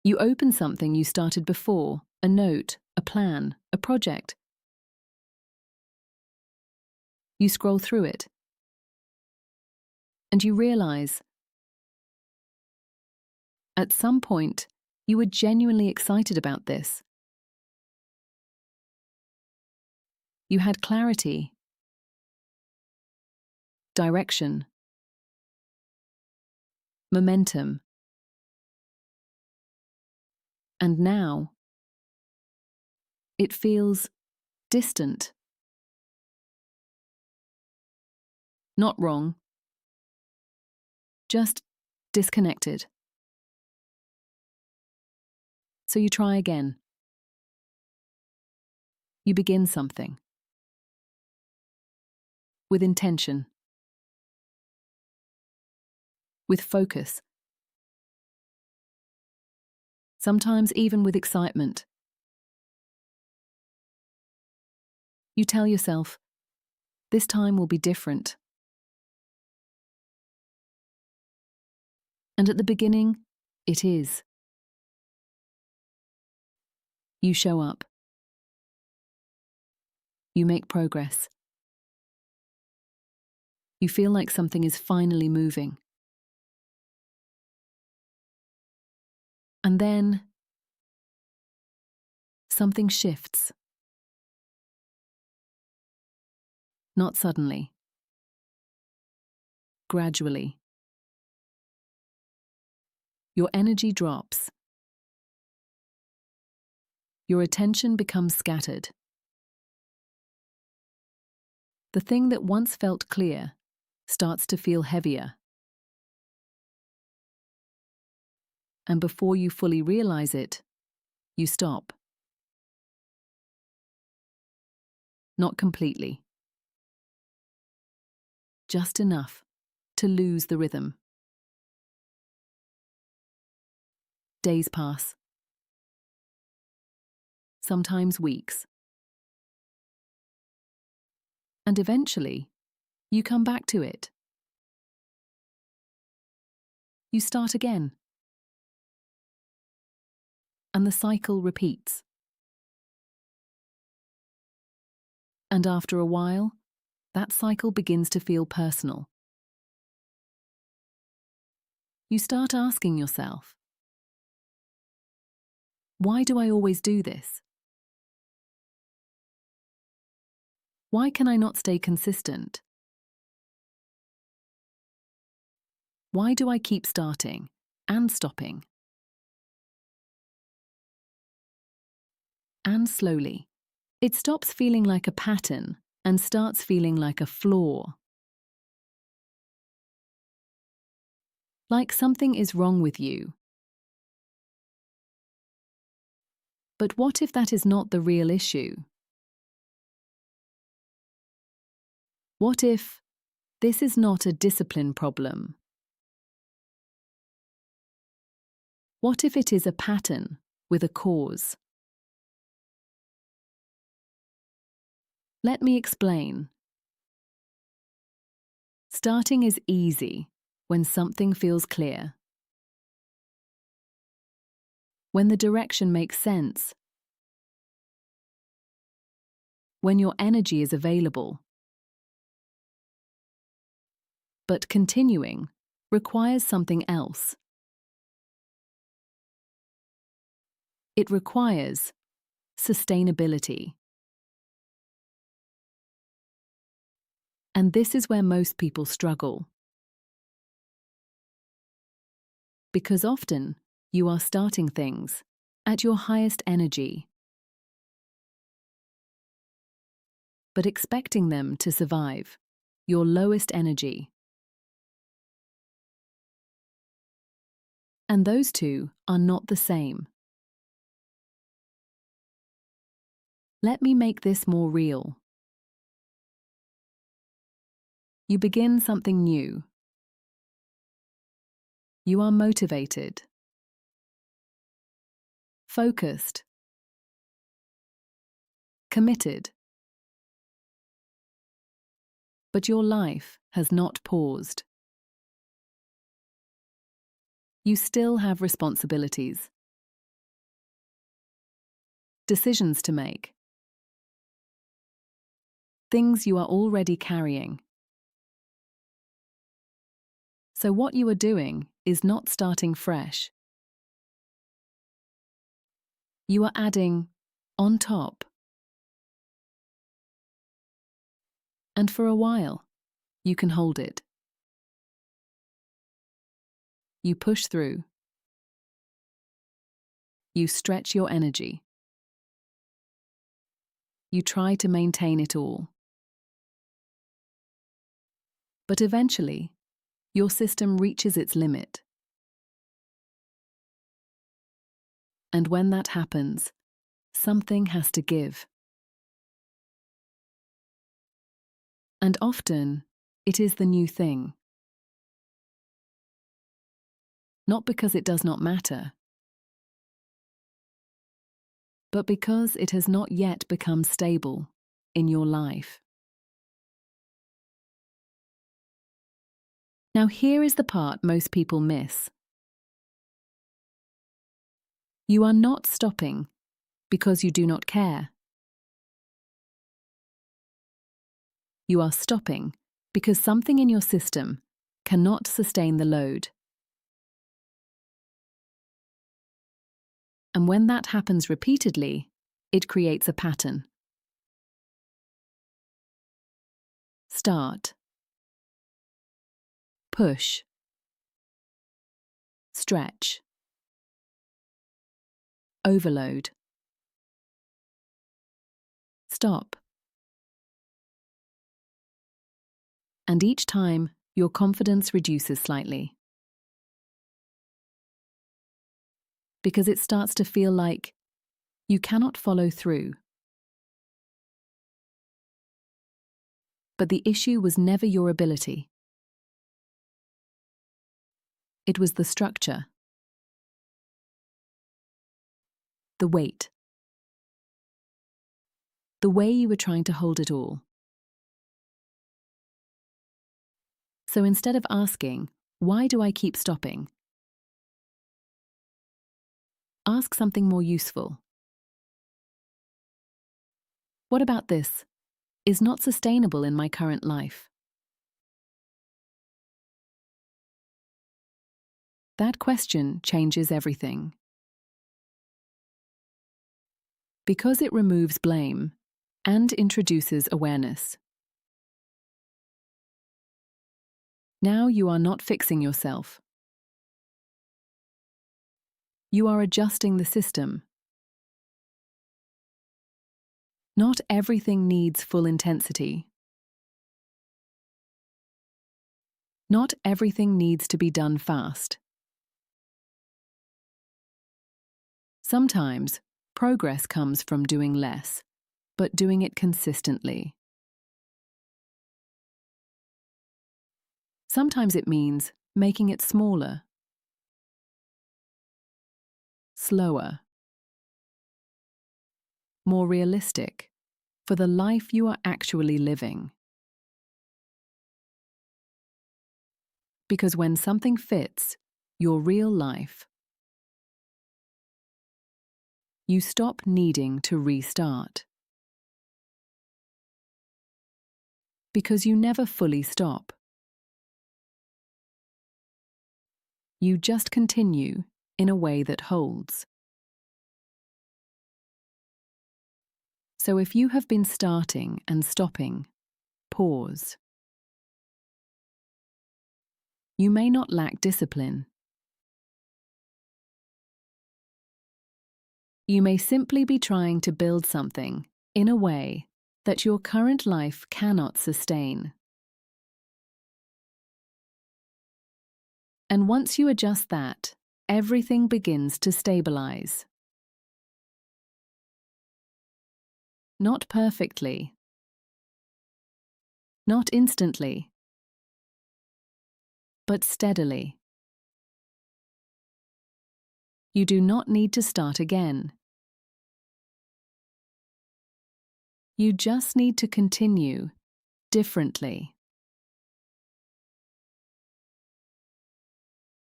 You open something you started before, a note, a plan, a project. You scroll through it, and you realize, at some point, you were genuinely excited about this. You had clarity, direction, momentum. And now, it feels distant. Not wrong, just disconnected. So you try again. You begin something. With intention. With focus. Sometimes even with excitement. You tell yourself, this time will be different. And at the beginning, it is. You show up. You make progress. You feel like something is finally moving. And then, something shifts. Not suddenly. Gradually. Your energy drops. Your attention becomes scattered. The thing that once felt clear starts to feel heavier. And before you fully realize it, you stop. Not completely. Just enough to lose the rhythm. Days pass. Sometimes weeks. And eventually, you come back to it. You start again. And the cycle repeats. And after a while, that cycle begins to feel personal. You start asking yourself, why do I always do this? Why can I not stay consistent? Why do I keep starting and stopping? And slowly, it stops feeling like a pattern and starts feeling like a flaw. Like something is wrong with you. But what if that is not the real issue? What if this is not a discipline problem? What if it is a pattern with a cause? Let me explain. Starting is easy when something feels clear. When the direction makes sense. When your energy is available. But continuing requires something else. It requires sustainability. And this is where most people struggle. Because often you are starting things at your highest energy, but expecting them to survive your lowest energy. And those two are not the same. Let me make this more real. You begin something new. You are motivated, focused, committed. But your life has not paused. You still have responsibilities. decisions to make, things you are already carrying. So what you are doing is not starting fresh. You are adding on top. And for a while, you can hold it. You push through. You stretch your energy. You try to maintain it all. But eventually, your system reaches its limit. And when that happens, something has to give. And often, it is the new thing. Not because it does not matter, but because it has not yet become stable in your life. Now here is the part most people miss. You are not stopping because you do not care. You are stopping because something in your system cannot sustain the load. And when that happens repeatedly, it creates a pattern. Start. Push. Stretch. Overload. Stop. And each time, your confidence reduces slightly. Because it starts to feel like you cannot follow through. But the issue was never your ability. It was the structure, the weight, the way you were trying to hold it all. So instead of asking, why do I keep stopping? Ask something more useful. What about this is not sustainable in my current life? That question changes everything. Because it removes blame and introduces awareness. Now you are not fixing yourself. You are adjusting the system. Not everything needs full intensity. Not everything needs to be done fast. Sometimes, progress comes from doing less, but doing it consistently. Sometimes it means making it smaller, slower, more realistic for the life you are actually living. Because when something fits your real life, you stop needing to restart. Because you never fully stop. You just continue in a way that holds. So if you have been starting and stopping, pause. You may not lack discipline. You may simply be trying to build something in a way that your current life cannot sustain. And once you adjust that, everything begins to stabilize. Not perfectly. Not instantly. But steadily. You do not need to start again. You just need to continue differently.